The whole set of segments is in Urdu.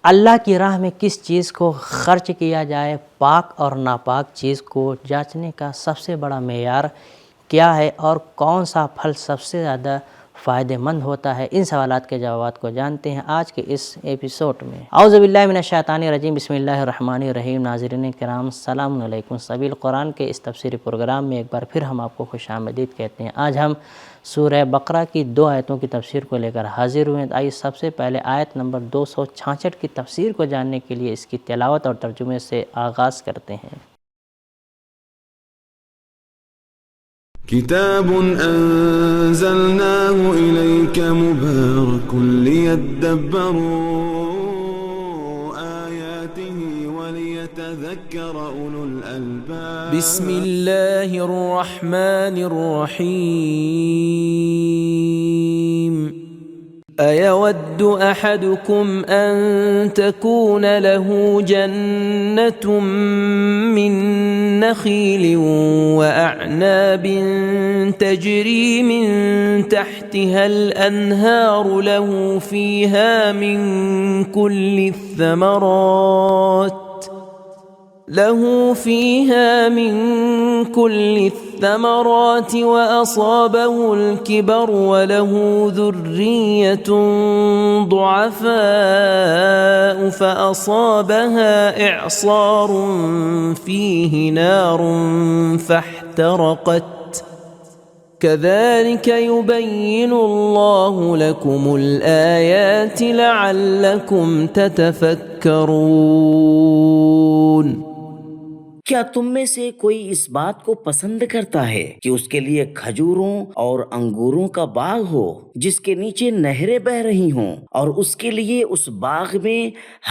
اللہ کی راہ میں کس چیز کو خرچ کیا جائے، پاک اور ناپاک چیز کو جانچنے کا سب سے بڑا معیار کیا ہے، اور کون سا پھل سب سے زیادہ فائدہ مند ہوتا ہے، ان سوالات کے جوابات کو جانتے ہیں آج کے اس ایپیسوڈ میں۔ اعوذ باللہ من الشیطان الرجیم، بسم اللہ الرحمن الرحیم۔ ناظرین کرام، السلام علیکم۔ سبیل قرآن کے اس تفسیری پروگرام میں ایک بار پھر ہم آپ کو خوش آمدید کہتے ہیں۔ آج ہم سورہ بقرہ کی 2 آیتوں کی تفسیر کو لے کر حاضر ہوئے ہیں۔ آئیے سب سے پہلے آیت نمبر 266 کی تفسیر کو جاننے کے لیے اس کی تلاوت اور ترجمے سے آغاز کرتے ہیں۔ كتاب أنزلناه إليك مبارك ليدبروا آياته وليتذكر أولو الألباب بسم الله الرحمن الرحيم أيود أحدكم أن تكون له جنة من نخيل وأعناب تجري من تحتها الأنهار له فيها من كل الثمرات وأصابه الكبر وله ذرية ضعفاء فأصابها إعصار فيه نار فاحترقت كذلك يبين الله لكم الآيات لعلكم تتفكرون۔ کیا تم میں سے کوئی اس بات کو پسند کرتا ہے کہ اس کے لیے کھجوروں اور انگوروں کا باغ ہو جس کے نیچے نہریں بہہ رہی ہوں، اور اس کے لیے اس باغ میں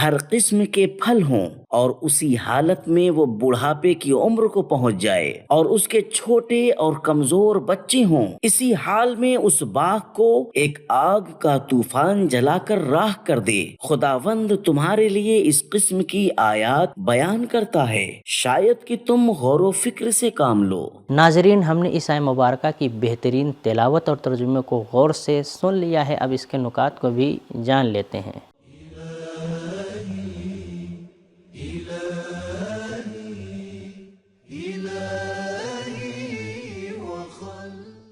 ہر قسم کے پھل ہوں، اور اسی حالت میں وہ بڑھاپے کی عمر کو پہنچ جائے اور اس کے چھوٹے اور کمزور بچے ہوں؟ اسی حال میں اس باغ کو ایک آگ کا طوفان جلا کر راکھ کر دے۔ خداوند تمہارے لیے اس قسم کی آیات بیان کرتا ہے، شاید کہ تم غور و فکر سے کام لو۔ ناظرین، ہم نے اس آیت مبارکہ کی بہترین تلاوت اور ترجمے کو غور سے سن لیا ہے، اب اس کے نکات کو بھی جان لیتے ہیں۔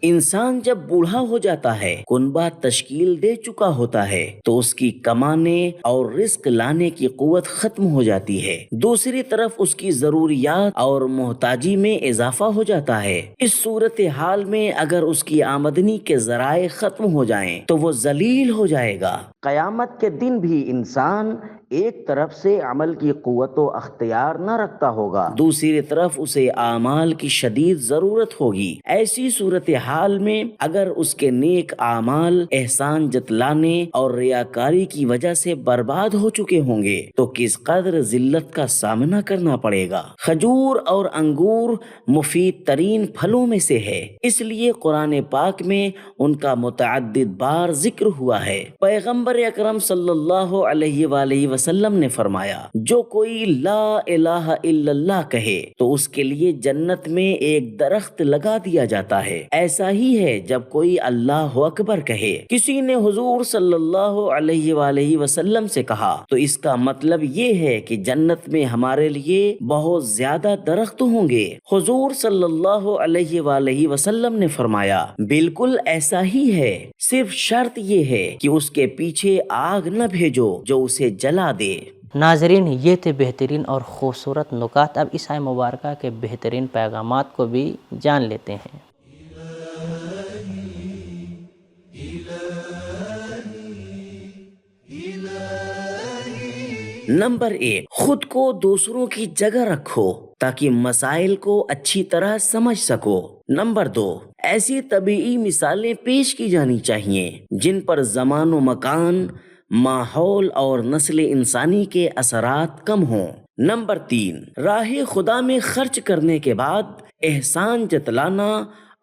انسان جب بوڑھا ہو جاتا ہے، کنبہ تشکیل دے چکا ہوتا ہے، تو اس کی کمانے اور رزق لانے کی قوت ختم ہو جاتی ہے۔ دوسری طرف اس کی ضروریات اور محتاجی میں اضافہ ہو جاتا ہے۔ اس صورتحال میں اگر اس کی آمدنی کے ذرائع ختم ہو جائیں تو وہ ذلیل ہو جائے گا۔ قیامت کے دن بھی انسان ایک طرف سے عمل کی قوت و اختیار نہ رکھتا ہوگا، دوسری طرف اسے اعمال کی شدید ضرورت ہوگی۔ ایسی صورتحال میں اگر اس کے نیک اعمال احسان جتلانے اور ریاکاری کی وجہ سے برباد ہو چکے ہوں گے تو کس قدر ذلت کا سامنا کرنا پڑے گا۔ کھجور اور انگور مفید ترین پھلوں میں سے ہے، اس لیے قرآن پاک میں ان کا متعدد بار ذکر ہوا ہے۔ پیغمبر اکرم صلی اللہ علیہ وآلہ وسلم نے فرمایا، جو کوئی لا الہ الا اللہ کہے تو اس کے لیے جنت میں ایک درخت لگا دیا جاتا ہے۔ ایسا ہی ہے جب کوئی اللہ اکبر کہے۔ کسی نے حضور صلی اللہ علیہ وآلہ وسلم سے کہا تو اس کا مطلب یہ ہے کہ جنت میں ہمارے لیے بہت زیادہ درخت ہوں گے۔ حضور صلی اللہ علیہ وآلہ وسلم نے فرمایا، بالکل ایسا ہی ہے، صرف شرط یہ ہے کہ اس کے پیچھے آگ نہ بھیجو جو اسے جلا دے۔ ناظرین، یہ تھے بہترین اور خوبصورت نکات، اب اس آیت مبارکہ کے بہترین پیغامات کو بھی جان لیتے ہیں۔ نمبر 1، خود کو دوسروں کی جگہ رکھو تاکہ مسائل کو اچھی طرح سمجھ سکو۔ نمبر 2، ایسی طبیعی مثالیں پیش کی جانی چاہیے جن پر زمان و مکان، ماحول اور نسل انسانی کے اثرات کم ہوں۔ نمبر 3، راہ خدا میں خرچ کرنے کے بعد احسان جتلانا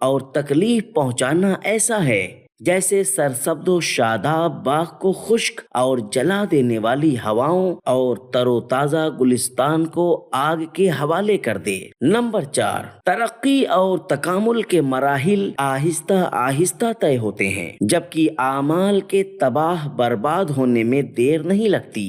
اور تکلیف پہنچانا ایسا ہے جیسے سرسبز و شاداب باغ کو خشک اور جلا دینے والی ہواؤں اور تر و تازہ گلستان کو آگ کے حوالے کر دے۔ نمبر 4، ترقی اور تکامل کے مراحل آہستہ آہستہ طے ہوتے ہیں، جبکہ اعمال کے تباہ برباد ہونے میں دیر نہیں لگتی۔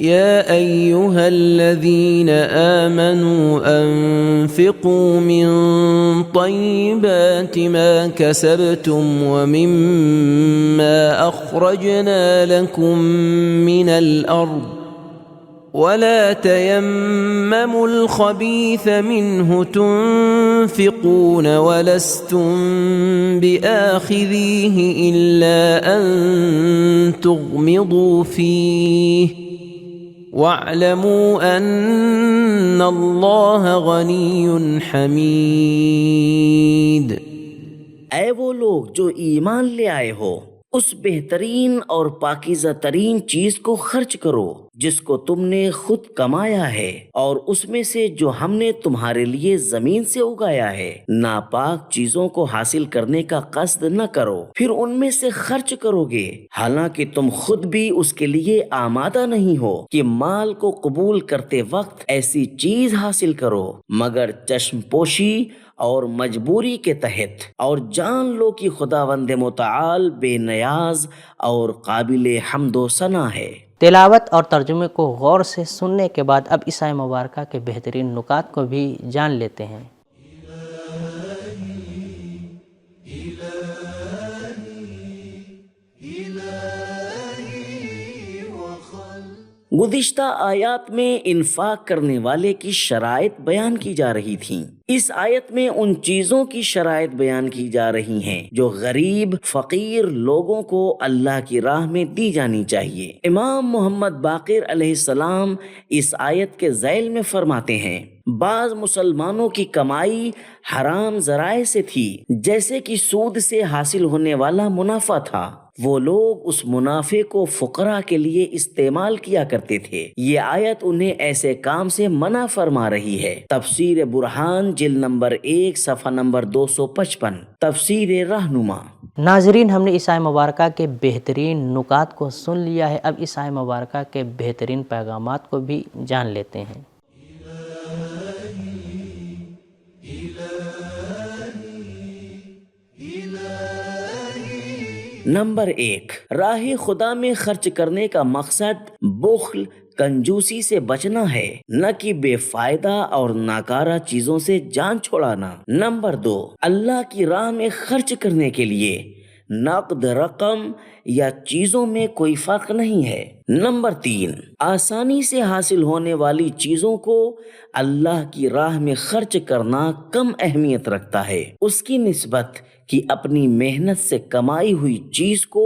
يا أيها الذين آمنوا أنفقوا من طيبات ما كسبتم ومما أخرجنا لكم من الأرض ولا تيمموا الخبيث منه تنفقون ولستم بآخذيه إلا أن تغمضوا فيه واعلموا أن الله غني حميد۔ اے وہ لوگ جو ایمان لے آئے ہو، اس بہترین اور پاکیزہ ترین چیز کو خرچ کرو جس کو تم نے خود کمایا ہے، اور اس میں سے جو ہم نے تمہارے لیے زمین سے اگایا ہے۔ ناپاک چیزوں کو حاصل کرنے کا قصد نہ کرو، پھر ان میں سے خرچ کرو گے حالانکہ تم خود بھی اس کے لیے آمادہ نہیں ہو کہ مال کو قبول کرتے وقت ایسی چیز حاصل کرو مگر چشم پوشی اور مجبوری کے تحت، اور جان لو کہ خداوند متعال بے نیاز اور قابل حمد و ثنا ہے۔ تلاوت اور ترجمے کو غور سے سننے کے بعد اب اس آیت مبارکہ کے بہترین نکات کو بھی جان لیتے ہیں۔ گزشتہ آیات میں انفاق کرنے والے کی شرائط بیان کی جا رہی تھیں۔ اس آیت میں ان چیزوں کی شرائط بیان کی جا رہی ہیں جو غریب فقیر لوگوں کو اللہ کی راہ میں دی جانی چاہیے۔ امام محمد باقر علیہ السلام اس آیت کے ذیل میں فرماتے ہیں، بعض مسلمانوں کی کمائی حرام ذرائع سے تھی، جیسے کہ سود سے حاصل ہونے والا منافع تھا۔ وہ لوگ اس منافع کو فقراء کے لیے استعمال کیا کرتے تھے۔ یہ آیت انہیں ایسے کام سے منع فرما رہی ہے۔ تفسیر برہان جلد نمبر 1 صفحہ نمبر 255، تفسیر رہنما۔ ناظرین، ہم نے اس آیت مبارکہ کے بہترین نکات کو سن لیا ہے، اب اس آیت مبارکہ کے بہترین پیغامات کو بھی جان لیتے ہیں۔ نمبر 1، راہ خدا میں خرچ کرنے کا مقصد بخل، کنجوسی سے بچنا ہے، نہ کہ بے فائدہ اور ناکارہ چیزوں سے جان چھوڑانا۔ نمبر 2، اللہ کی راہ میں خرچ کرنے کے لیے نقد رقم یا چیزوں میں کوئی فرق نہیں ہے۔ نمبر 3، آسانی سے حاصل ہونے والی چیزوں کو اللہ کی راہ میں خرچ کرنا کم اہمیت رکھتا ہے اس کی نسبت کہ اپنی محنت سے کمائی ہوئی چیز کو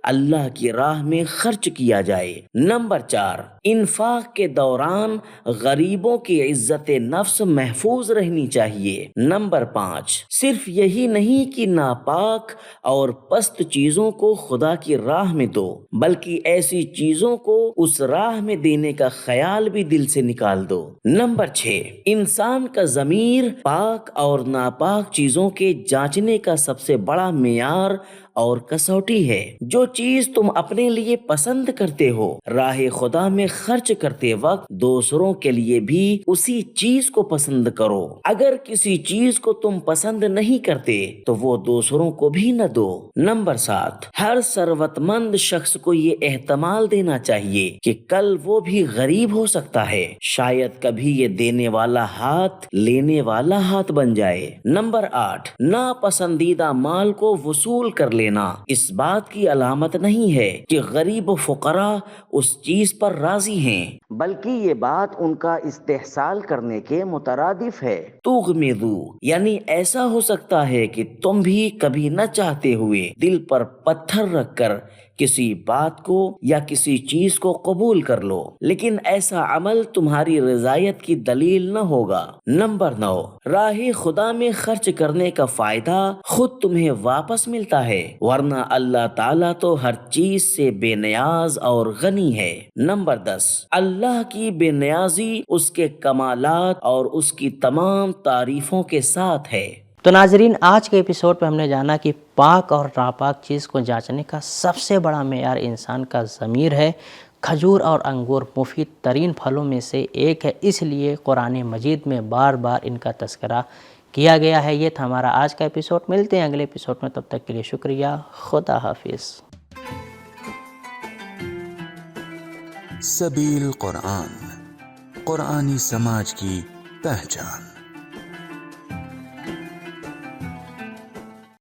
اللہ کی راہ میں خرچ کیا جائے۔ نمبر 4، انفاق کے دوران غریبوں کی عزت نفس محفوظ رہنی چاہیے۔ نمبر 5، صرف یہی نہیں کہ ناپاک اور پست چیزوں کو خدا کی راہ میں دو، بلکہ ایسی چیزوں کو اس راہ میں دینے کا خیال بھی دل سے نکال دو۔ نمبر 6، انسان کا ضمیر پاک اور ناپاک چیزوں کے جانچنے کا سب سے بڑا معیار اور کسوٹی ہے۔ جو چیز تم اپنے لیے پسند کرتے ہو، راہ خدا میں خرچ کرتے وقت دوسروں کے لیے بھی اسی چیز کو پسند کرو۔ اگر کسی چیز کو تم پسند نہیں کرتے تو وہ دوسروں کو بھی نہ دو۔ نمبر 7، ہر ثروت مند شخص کو یہ احتمال دینا چاہیے کہ کل وہ بھی غریب ہو سکتا ہے، شاید کبھی یہ دینے والا ہاتھ لینے والا ہاتھ بن جائے۔ نمبر 8، ناپسندیدہ مال کو وصول کر لینا اس بات کی علامت نہیں ہے کہ غریب و فقراء اس چیز پر راضی ہیں، بلکہ یہ بات ان کا استحصال کرنے کے مترادف ہے۔ تغمضو یعنی ایسا ہو سکتا ہے کہ تم بھی کبھی نہ چاہتے ہوئے دل پر پتھر رکھ کر کسی بات کو یا کسی چیز کو قبول کر لو، لیکن ایسا عمل تمہاری رضایت کی دلیل نہ ہوگا۔ نمبر 9، راہ خدا میں خرچ کرنے کا فائدہ خود تمہیں واپس ملتا ہے، ورنہ اللہ تعالیٰ تو ہر چیز سے بے نیاز اور غنی ہے۔ نمبر 10، اللہ کی بے نیازی اس کے کمالات اور اس کی تمام تعریفوں کے ساتھ ہے۔ تو ناظرین، آج کے ایپیسوڈ پہ ہم نے جانا کہ پاک اور ناپاک چیز کو جانچنے کا سب سے بڑا معیار انسان کا ضمیر ہے۔ کھجور اور انگور مفید ترین پھلوں میں سے ایک ہے، اس لیے قرآن مجید میں بار بار ان کا تذکرہ کیا گیا ہے۔ یہ تھا ہمارا آج کا ایپیسوڈ، ملتے ہیں اگلے ایپیسوڈ میں، تب تک کے لیے شکریہ، خدا حافظ۔ سبیل قرآن، قرآنی سماج کی پہچان۔